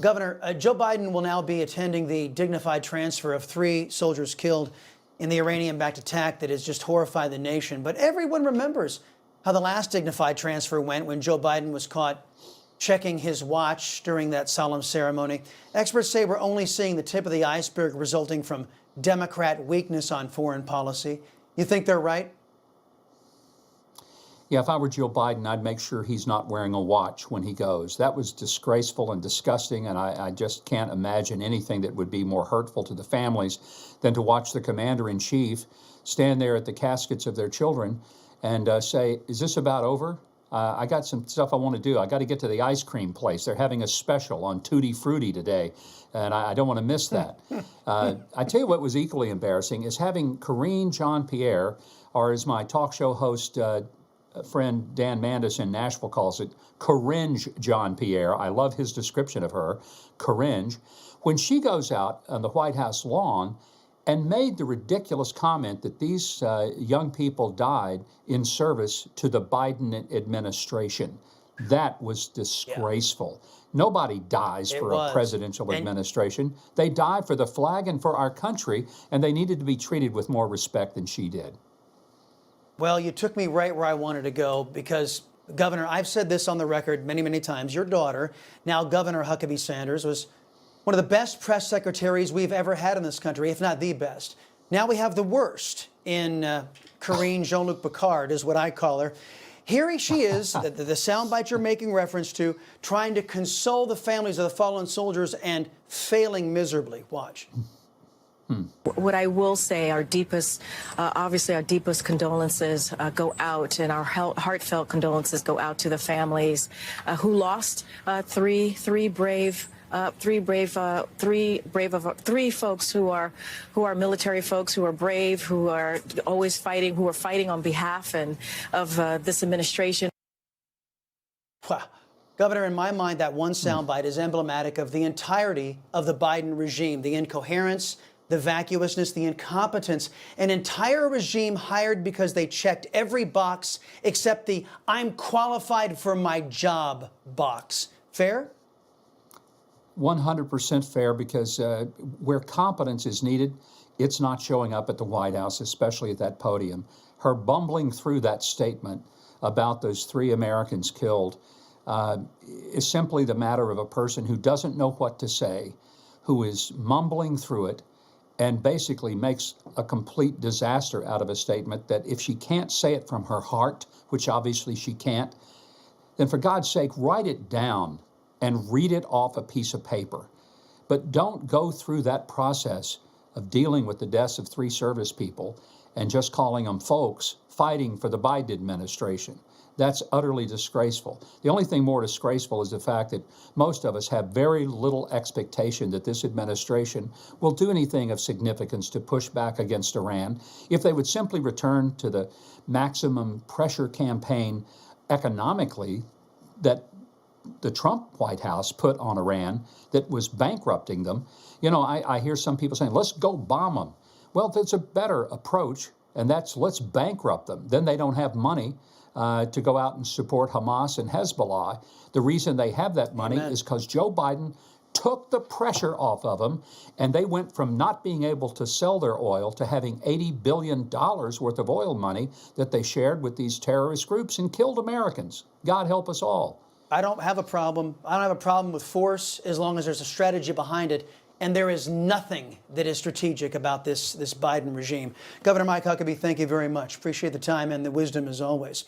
Governor, Joe Biden will now be attending the dignified transfer of 3 soldiers killed in the Iranian-backed attack that has just horrified the nation. But everyone remembers how the last dignified transfer went when Joe Biden was caught checking his watch during that solemn ceremony. Experts say we're only seeing the tip of the iceberg resulting from Democrat weakness on foreign policy. You think they're right? Yeah, if I were Joe Biden, I'd make sure he's not wearing a watch when he goes. That was disgraceful and disgusting, and I just can't imagine anything that would be more hurtful to the families than to watch the commander-in-chief stand there at the caskets of their children and say, is this about over? I got some stuff I want to do. I got to get to the ice cream place. They're having a special on Tutti Frutti today, and I don't want to miss that. I tell you what was equally embarrassing is having Karine Jean-Pierre, or as my talk show host friend Dan Mandis in Nashville calls it, Karine Jean-Pierre. I love his description of her, Karine. When she goes out on the White House lawn and made the ridiculous comment that these young people died in service to the Biden administration. That was disgraceful. Yeah. Nobody dies for a presidential administration. They die for the flag and for our country, and they needed to be treated with more respect than she did. Well, you took me right where I wanted to go because, Governor, I've said this on the record many, many times. Your daughter, now Governor Huckabee Sanders, was one of the best press secretaries we've ever had in this country, if not the best. Now we have the worst in Karine Jean-Luc Picard, is what I call her. Here she is, the soundbite you're making reference to, trying to console the families of the fallen soldiers and failing miserably. Watch. What I will say, our deepest, obviously our deepest condolences go out, and our heartfelt condolences go out to the families who lost three folks who are military folks, who are brave, who are always fighting, who are fighting on behalf of this administration. Wow. Governor, in my mind, that one soundbite is emblematic of the entirety of the Biden regime, the incoherence, the vacuousness, the incompetence, an entire regime hired because they checked every box except the "I'm qualified for my job" box. Fair? 100% fair, because where competence is needed, it's not showing up at the White House, especially at that podium. Her bumbling through that statement about those 3 Americans killed is simply the matter of a person who doesn't know what to say, who is mumbling through it, and basically makes a complete disaster out of a statement that if she can't say it from her heart, which obviously she can't, then for God's sake, write it down and read it off a piece of paper. But don't go through that process of dealing with the deaths of 3 service people and just calling them folks fighting for the Biden administration. That's utterly disgraceful. The only thing more disgraceful is the fact that most of us have very little expectation that this administration will do anything of significance to push back against Iran. If they would simply return to the maximum pressure campaign economically that the Trump White House put on Iran that was bankrupting them. You know, I hear some people saying, let's go bomb them. Well, there's a better approach, and that's let's bankrupt them. Then they don't have money to go out and support Hamas and Hezbollah. The reason they have that money is because Joe Biden took the pressure off of them, and they went from not being able to sell their oil to having $80 billion worth of oil money that they shared with these terrorist groups and killed Americans. God help us all. I don't have a problem. I don't have a problem with force as long as there's a strategy behind it. And there is nothing that is strategic about this Biden regime. Governor Mike Huckabee, thank you very much. Appreciate the time and the wisdom as always.